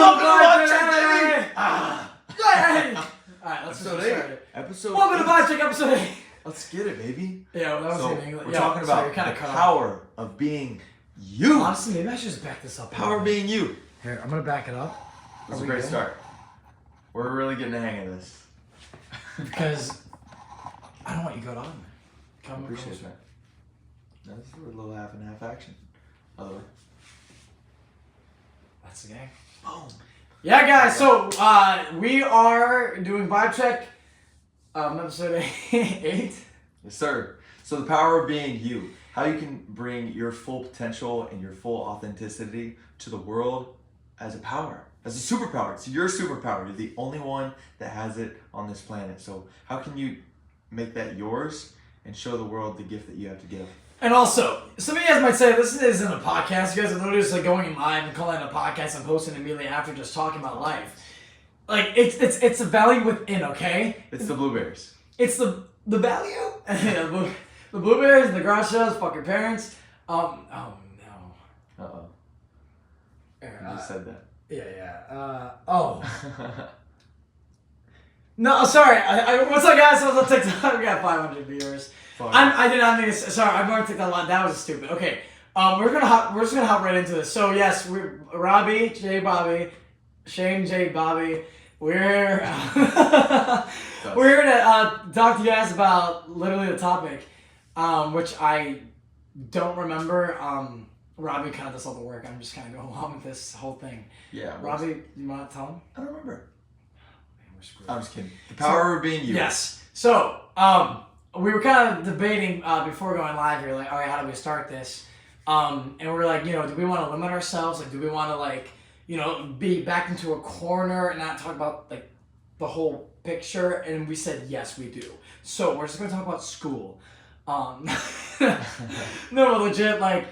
Welcome to VibeCheck, baby! Alright, let's Episode get 8. started. Episode Welcome to 8. VibeCheck episode 8. Let's get it, baby. Yeah, well, that was So, in English. we're Yeah, talking sorry, about you're kinda the cut off. power of being you. Honestly, maybe I should just back this up. Power of being you. Here, I'm gonna back it up. This is a great start. We're really getting the hang of this. Because I don't want you to go down. I Come appreciate closer. that. Now, this is a little half and half action. By the way. That's the game. Boom. Yeah, guys, so we are doing VibeCheck episode 8. Yes, sir. So the power of being you. How you can bring your full potential and your full authenticity to the world as a power. As a superpower. It's your superpower. You're the only one that has it on this planet. So how can you make that yours and show the world the gift that you have to give? And also, some of you guys might say this isn't a podcast. You guys are literally just like going live and calling it a podcast and posting immediately after, just talking about life. Like it's a value within, okay? It's the blueberries. It's the value. The blueberries, the garage sales, fuck your parents. Oh no. Uh-oh. You You just said that. Yeah. Oh. No, sorry. What's up, guys? I was on TikTok. We got 500 viewers. I did not mean to. Sorry, I'm going to take that line. That was stupid. Okay. We're just gonna hop right into this. So yes, we're Robbie, J. Bobby, Shane, J. Bobby. We're we're gonna talk to you guys about literally the topic, which I don't remember. Robbie kind of does all the work. I'm just kind of going along with this whole thing. Yeah. Robbie, you want to tell him? I don't remember. Man, we're screwed. I'm just kidding. The power of being you. Yes. So, we were kind of debating before going live here, like, all right, how do we start this? And we're like, you know, do we want to limit ourselves? Like, do we want to, like, you know, be back into a corner and not talk about, like, the whole picture? And we said, yes, we do. So, we're just going to talk about school. No, but legit, like,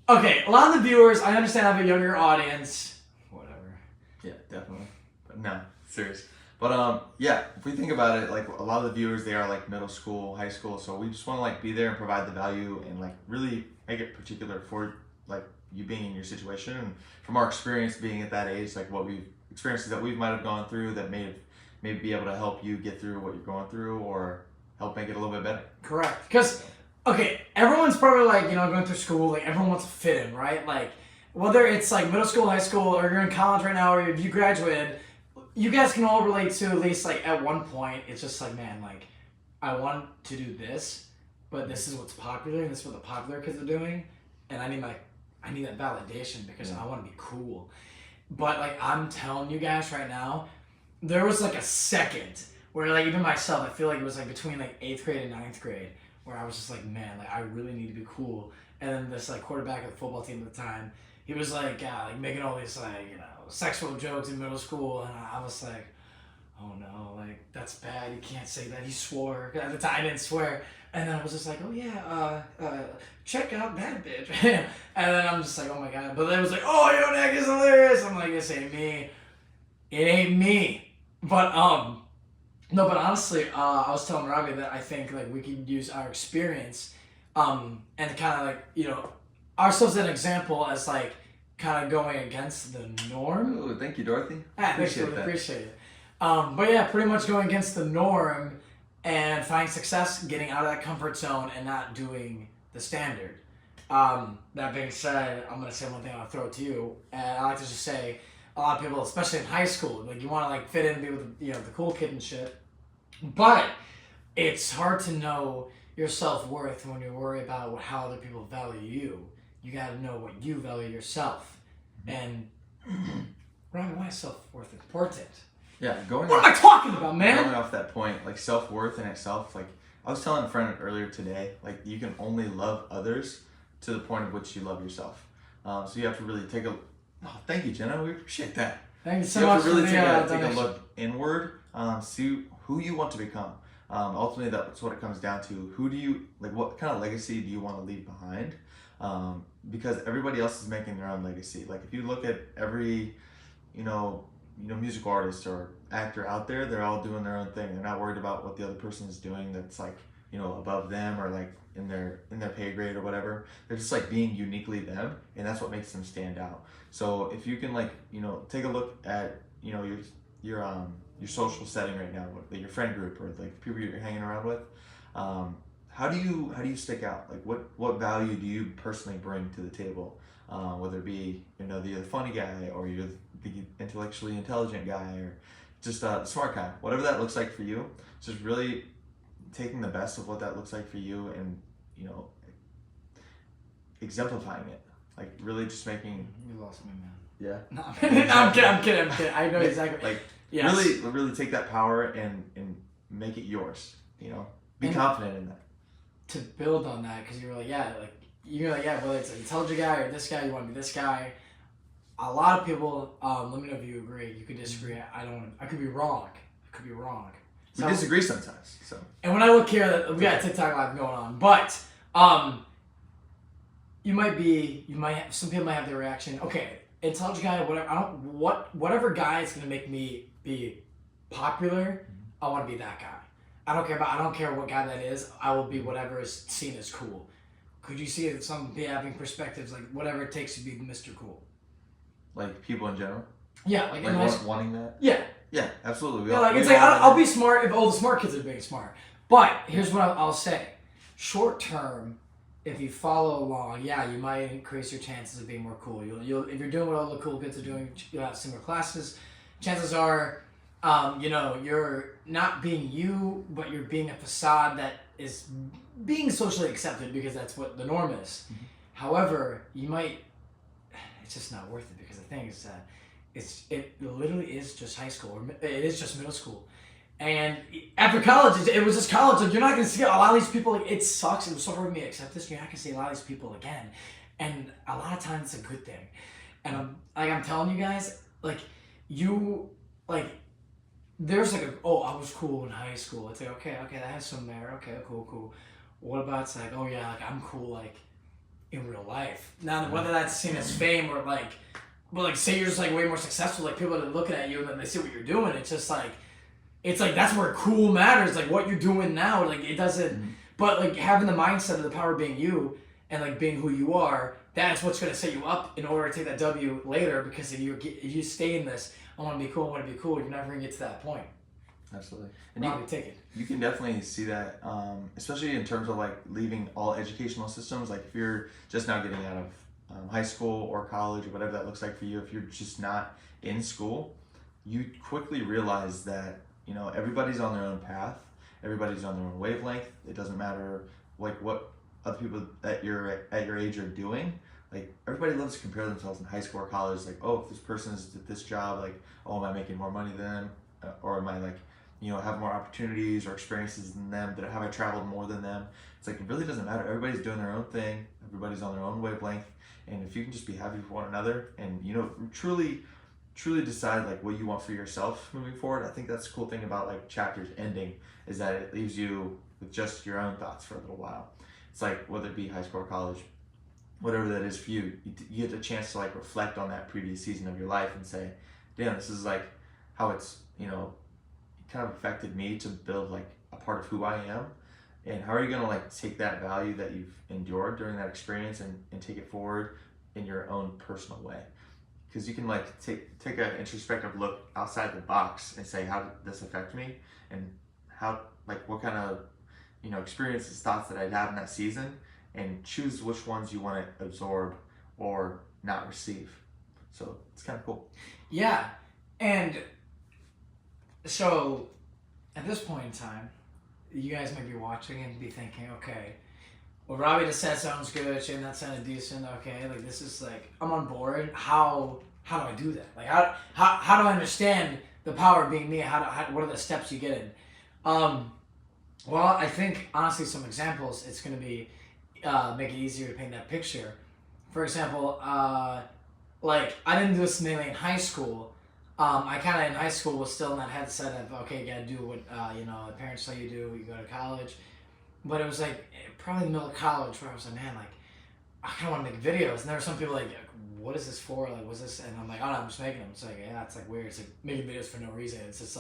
okay, a lot of the viewers, I understand I have a younger audience. Whatever. Yeah, definitely. But no, serious. But yeah, if we think about it, like a lot of the viewers, they are like middle school, high school. So we just want to like be there and provide the value and like really make it particular for like you being in your situation and from our experience being at that age, like what we've experiences that we might have gone through that may be able to help you get through what you're going through or help make it a little bit better. Correct. Because, okay, everyone's probably like, you know, going through school, like everyone wants to fit in, right? Like whether it's like middle school, high school, or you're in college right now, or if you graduated, you guys can all relate to at least like at one point, it's just like, man, like I want to do this, but this is what's popular and this is what the popular kids are doing. And I need that validation because I want to be cool. But like I'm telling you guys right now, there was like a second where like even myself, I feel like it was like between like 8th grade and 9th grade where I was just like, man, like I really need to be cool. And then this like quarterback of the football team at the time, he was like making all these like, you know, sexual jokes in middle school, and I was like, oh no, like that's bad. You can't say that. He swore. At the time, I didn't swear. And then I was just like, oh yeah, check out that bitch. And then I'm just like, oh my god. But then it was like, oh, yo, that is hilarious. I'm like, this ain't me. It ain't me. But no, but honestly, I was telling Robbie that I think like we can use our experience, and kind of like, you know, ourselves as an example as like kind of going against the norm. Oh, thank you, Dorothy. Appreciate it. But yeah, pretty much going against the norm and finding success, getting out of that comfort zone and not doing the standard. That being said, I'm gonna say one thing. I'll throw it to you, and I like to just say, a lot of people, especially in high school, like you want to like fit in, and be with the cool kid and shit, but it's hard to know your self-worth when you worry about how other people value you. You gotta know what you value yourself. And Robbie, why is self-worth important? Yeah, what am I talking about, man? Going off that point, like self-worth in itself, like I was telling a friend earlier today, like you can only love others to the point at which you love yourself. So you have to really take a. Oh, thank you, Jenna. We appreciate that. Thank you so you much. have to really for take a look inward, see who you want to become. Ultimately, that's what it comes down to. Who do you like? What kind of legacy do you want to leave behind? Because everybody else is making their own legacy. Like if you look at every, musical artist or actor out there, they're all doing their own thing. They're not worried about what the other person is doing that's like, above them or like in their pay grade or whatever. They're just like being uniquely them, and that's what makes them stand out. So if you can like take a look at your social setting right now, like your friend group or like people you're hanging around with, how do you stick out? Like what value do you personally bring to the table? Whether it be you're the funny guy, or you're the intellectually intelligent guy, or just a smart guy, whatever that looks like for you. Just really taking the best of what that looks like for you, and exemplifying it, like really just making. You lost me, man. Yeah. No, I'm kidding. I know exactly. Like yes. really take that power and make it yours. Be confident in that. To build on that, because you're like, whether it's an intelligent guy or this guy, you want to be this guy. A lot of people, let me know if you agree. You could disagree. I could be wrong. We disagree sometimes. So. And when I look here, we got TikTok live going on, but some people might have their reaction. Okay, intelligent guy, whatever. Whatever guy is gonna make me be popular, I want to be that guy. I don't care what guy that is. I will be whatever is seen as cool. Could you see some having perspectives like whatever it takes to be Mr. Cool? Like people in general. Yeah, like wanting that. Yeah. Yeah, absolutely. I'll be smart if all the smart kids are being smart. But here's what I'll say: short term, if you follow along, you might increase your chances of being more cool. You'll if you're doing what all the cool kids are doing, you'll have similar classes. Chances are, you're not being you, but you're being a facade that is being socially accepted because that's what the norm is. Mm-hmm. However, it's just not worth it, because the thing is that it literally is just high school, or it is just middle school. And after college, it was just college. Like, you're not going to see a lot of these people. Like, it sucks. It was so hard for me to accept this. You're not going to see a lot of these people again. And a lot of times it's a good thing. And I'm telling you guys, there's I was cool in high school. It's like, okay, that has some merit. Okay, cool. What about it's like, I'm cool, in real life. Now, whether that's seen as fame or but say you're just way more successful, people are looking at you and then they see what you're doing. It's just that's where cool matters. What you're doing now, it doesn't. Mm-hmm. But having the mindset of the power being you and being who you are, that's what's gonna set you up in order to take that W later. Because if you stay in this, I want to be cool, you're never gonna get to that point. Absolutely. And take it. You can definitely see that, especially in terms of leaving all educational systems. If you're just now getting out of high school or college or whatever that looks like for you, if you're just not in school, you quickly realize that everybody's on their own path, everybody's on their own wavelength. It doesn't matter what other people at your age are doing. Everybody loves to compare themselves in high school or college. If this person is at this job, am I making more money than them, or am I have more opportunities or experiences than them? Have I traveled more than them? It's it really doesn't matter. Everybody's doing their own thing. Everybody's on their own wavelength. And if you can just be happy for one another and, truly decide what you want for yourself moving forward, I think that's the cool thing about chapters ending, is that it leaves you with just your own thoughts for a little while. It's whether it be high school or college, whatever that is for you, you get a chance to reflect on that previous season of your life and say, damn, this is how it's, kind of affected me to build a part of who I am. And how are you going to take that value that you've endured during that experience and take it forward in your own personal way? Because you can take an introspective look outside the box and say, how did this affect me? And how what kind of experiences, thoughts that I'd have in that season, and choose which ones you want to absorb or not receive. So it's kind of cool. Yeah. And so at this point in time, you guys might be watching and be thinking, okay, well, Robbie just said sounds good, Shane, that sounded decent, okay, this is I'm on board. How do I do that? How do I understand the power of being me? What are the steps you get in? Well, I think honestly some examples, it's gonna be make it easier to paint that picture. For example, I didn't do this mainly in high school. I kind of in high school was still in that headset of, okay, you gotta do what the parents tell you to do. You go to college, but it was probably in the middle of college where I was man, I kind of want to make videos. And there were some people what is this for? What's this? And I'm oh no, I'm just making them. It's it's weird. It's making videos for no reason. It's just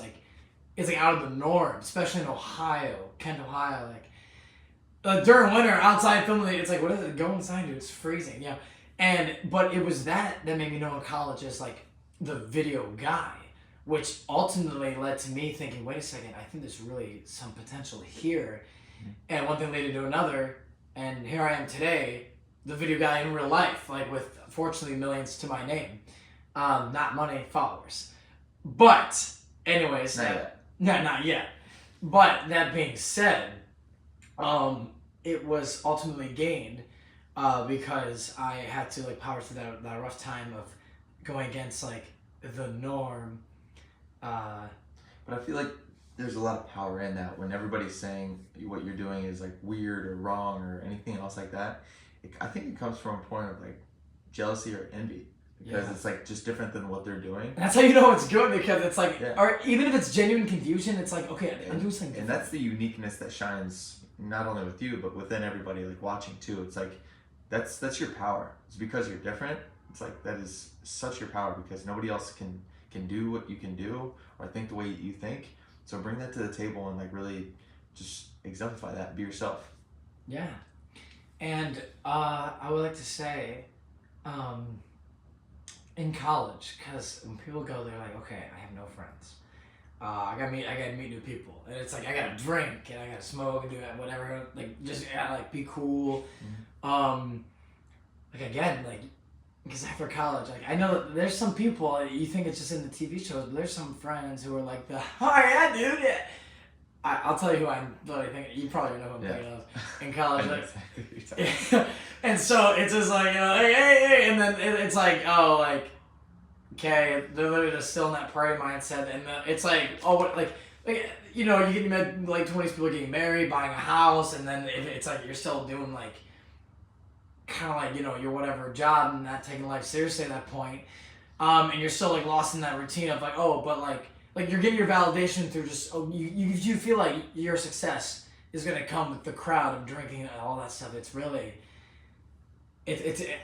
it's out of the norm, especially in Ohio, Kent, Ohio. during winter outside filming, it's like, what is it? Go inside, dude. It's freezing. Yeah. But it was that made me know in college as like the video guy, which ultimately led to me thinking, wait a second, I think there's really some potential here. And one thing led to another, and here I am today, the video guy in real life, like with fortunately millions to my name, not money, followers. But anyways, Not yet. no, not yet. But that being said, it was ultimately gained because I had to like power through that rough time of going against like the norm. But I feel like there's a lot of power in that when everybody's saying what you're doing is like weird or wrong or anything else like that. I think it comes from a point of like jealousy or envy because it's like just different than what they're doing. And that's how you know it's good because it's like, Yeah. or even if it's genuine confusion, it's like, okay, I'm doing something different. And that's the uniqueness that shines not only with you but within everybody like watching too. It's like that's your power. It's because you're different. It's like that is such your power because nobody else can do what you can do or think the way you think. So bring that to the table and like really just exemplify that. Be yourself. Yeah. And I would like to say, in college, because when people go, they're like, okay, I have no friends. I gotta meet new people, and it's like I gotta drink and I gotta smoke and do that, whatever. Like just like be cool. Like again, like because after college, like I know that there's some people you think it's just in the TV shows, but there's some friends who are like the, oh yeah, dude. Yeah. I'll tell you who I'm really thinking. You probably know who I'm thinking of in college. Like, and so it's just like, hey, and then it's like, oh, like, okay, they're literally just still in that party mindset, and it's like, oh, what, like you know, you get met like 20 people getting married, buying a house, and then it's like you're still doing like, kind of like your whatever job and not taking life seriously at that point, and you're still like lost in that routine of like, oh, but like you're getting your validation through just you feel like your success is gonna come with the crowd of drinking and all that stuff. It's really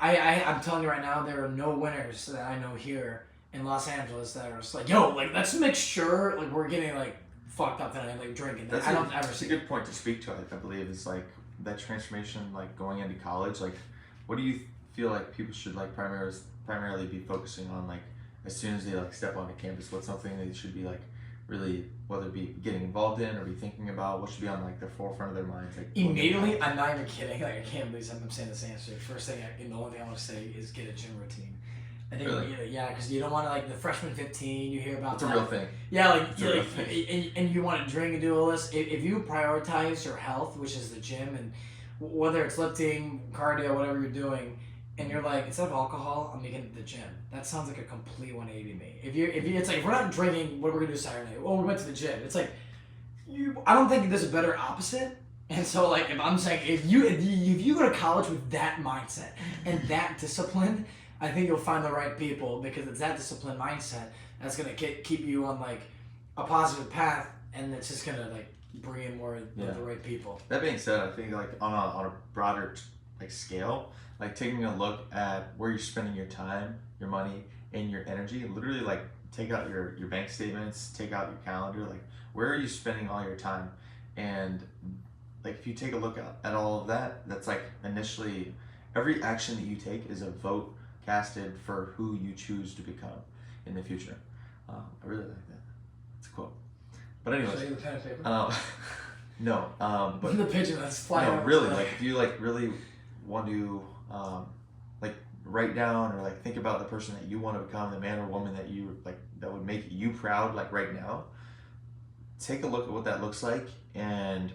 I'm telling you right now, there are no winners that I know here in Los Angeles that are just like, yo, like let's make sure like we're getting like fucked up tonight, like drinking. I don't ever see. That's a good point to speak to. I believe is like that transformation, like going into college. Like, what do you feel like people should like primarily be focusing on, like as soon as they like step onto campus? What's something they should be like really, whether it be getting involved in or be thinking about? What should be on like the forefront of their minds? Like immediately, I'm not even kidding. Like I can't believe I'm saying this answer. First thing, the only thing I want to say is get a gym routine. I think really? Yeah, because you don't want to like the freshman 15. You hear about it's a real thing. Yeah, and you want to drink and do all this. If you prioritize your health, which is the gym, and whether it's lifting, cardio, whatever you're doing, and you're like, instead of alcohol, I'm making the gym. That sounds like a complete 180 to me. If you, it's like if we're not drinking, what are we gonna do Saturday? Well, we went to the gym. It's like I don't think there's a better opposite. And so like if I'm saying if you go to college with that mindset and that discipline, I think you'll find the right people because it's that disciplined mindset that's gonna keep you on like a positive path, and it's just gonna like bring in more of the right people. That being said, I think like on a broader like scale, like taking a look at where you're spending your time, your money, and your energy. Literally, like take out your bank statements, take out your calendar. Like where are you spending all your time? And like if you take a look at all of that, that's like initially every action that you take is a vote casted for who you choose to become in the future. I really like that. It's a quote. But anyways, show you the pen and paper? No, but the pigeon that's flying. No, really, like if you like really want to like write down or like think about the person that you want to become, the man or woman that you like that would make you proud, like right now. Take a look at what that looks like and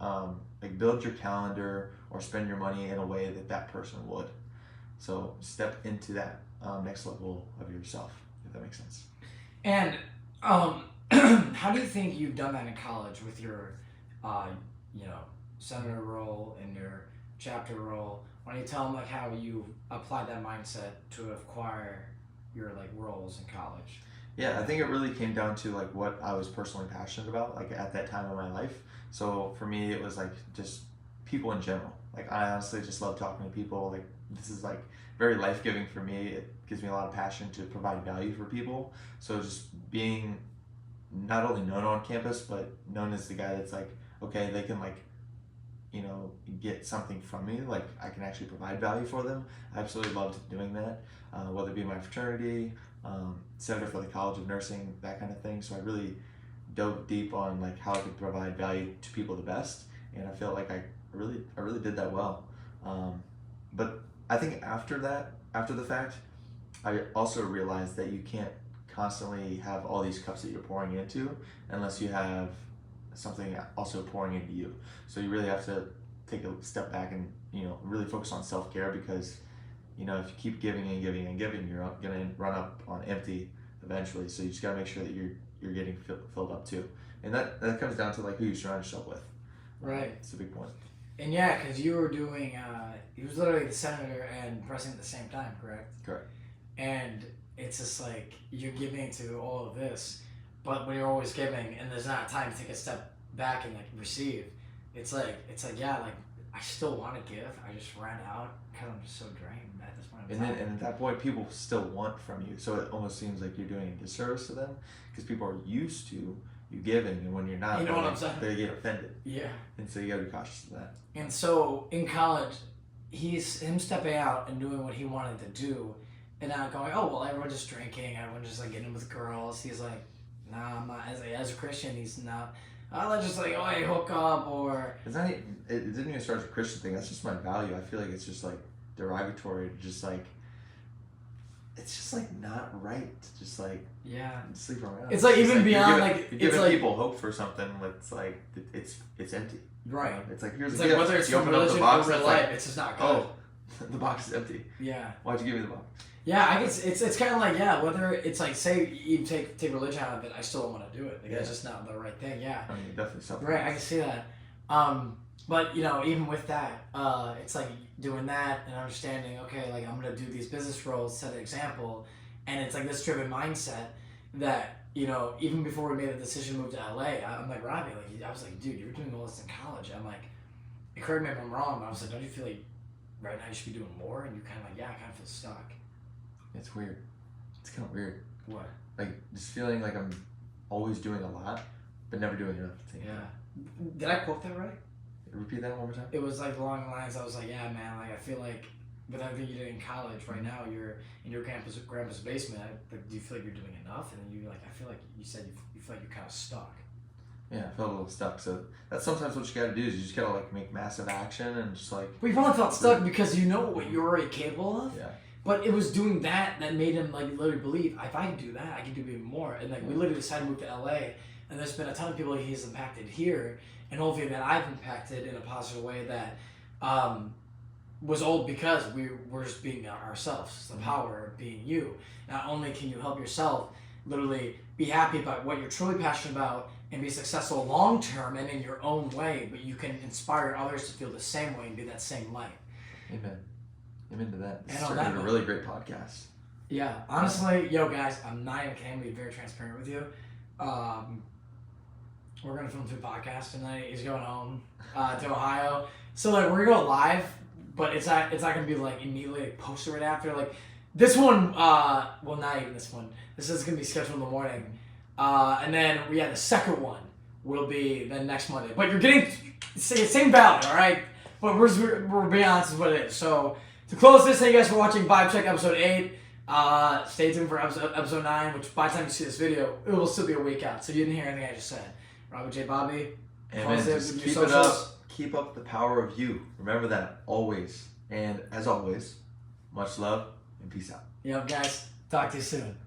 like build your calendar or spend your money in a way that person would. So step into that next level of yourself, if that makes sense. And how do you think you've done that in college with your, senator role and your chapter role? Why don't you tell them like how you applied that mindset to acquire your like roles in college? Yeah, I think it really came down to like what I was personally passionate about, like at that time in my life. So for me, it was like just people in general. Like I honestly just love talking to people. Like this is like very life-giving for me. It gives me a lot of passion to provide value for people. So just being not only known on campus, but known as the guy that's like, okay, they can like you know, get something from me, like I can actually provide value for them. I absolutely loved doing that, whether it be my fraternity, senator for the College of Nursing, that kind of thing. So I really dove deep on like how I could provide value to people the best, and I feel like I really did that well. But I think after that, after the fact, I also realized that you can't constantly have all these cups that you're pouring into unless you have something also pouring into you. So you really have to take a step back and, you know, really focus on self-care, because, you know, if you keep giving and giving and giving, you're gonna run up on empty eventually. So you just gotta make sure that you're getting filled up too, and that comes down to like who you surround yourself with. Right. It's a big point. And yeah, because you were doing, he was literally the senator and president at the same time, correct? Correct. And it's just like you're giving to all of this, but when you're always giving and there's not time to take a step back and like receive, it's like yeah, like I still want to give, I just ran out because I'm just so drained at this point. And at that point, people still want from you, so it almost seems like you're doing a disservice to them, because people are used to you giving, and when you're not, you know what I'm saying? They get offended. Yeah. And so you gotta be cautious of that. And so in college, him stepping out and doing what he wanted to do, and not going, oh well, everyone's just drinking, everyone's just like getting with girls. He's like, nah, I'm not. As a Christian, he's not. Let's just like, oh, hey, hook up, or It's not. It didn't even start as a Christian thing. That's just my value. I feel like it's just like derogatory. Just like it's just like not right to just like yeah, sleep around. It's like just even beyond you're like you're it's giving like people hope for something. It's like it's empty. right. It's like here's It's a like gift. whether it's You from open up the religion box, or real it's life, like, it's just not good. oh, the box is empty. Yeah. Why'd you give me the box? Yeah, I guess it's kind of like, yeah, whether it's like, say you take religion out of it, I still don't want to do it. Like, that's just not the right thing. Yeah. I mean, definitely something. Right, I can see that. But you know, even with that, it's like doing that and understanding, okay, like I'm gonna do these business roles, set an example, and it's like this driven mindset that, you know, even before we made the decision to move to LA, I'm like, Robbie, like I was like, dude, you were doing all this in college. I'm like, correct me if I'm wrong, but I was like, don't you feel like right now you should be doing more? And you kind of like, yeah, I kind of feel stuck. It's weird. It's kind of weird. What? Like just feeling like I'm always doing a lot, but never doing enough. Yeah. Did I quote that right? Repeat that one more time. It was like along the lines. I was like, yeah, man. Like I feel like with everything you did in college, right now you're in your grandpa's basement. Like, do you feel like you're doing enough? And then you like, I feel like you said you feel like you're kind of stuck. Yeah, I felt a little stuck. So that's sometimes what you gotta do is you just gotta like make massive action and just like. But you probably felt stuck because you know what you're already capable of. Yeah. But it was doing that made him like literally believe, if I can do that, I can do even more. And like we literally decided to move to LA, and there's been a ton of people he's impacted here, and hopefully that I've impacted in a positive way that was old because we're just being ourselves. The power of being you. Not only can you help yourself literally be happy about what you're truly passionate about and be successful long term and in your own way, but you can inspire others to feel the same way and be that same light. Amen. I'm into that. This And is on a that really great podcast. Yeah, honestly, yo guys, I'm not even kidding. Be very transparent with you. We're gonna film 2 podcasts tonight. He's going home to Ohio, so like we're gonna go live, but it's not gonna be like immediately like, posted right after. Like this one, well, not even this one. This is gonna be scheduled in the morning, and then the second one will be the next Monday. But you're getting same value, all right? But we're being honest with what it is. So. To close this, thank you guys for watching VibeCheck episode 8. Stay tuned for episode 9, which by the time you see this video, it will still be a week out. So you didn't hear anything I just said. Robert J. Bobby. Amen. Just keep it up. Keep up the power of you. Remember that always. And as always, much love and peace out. Yep, guys. Talk to you soon.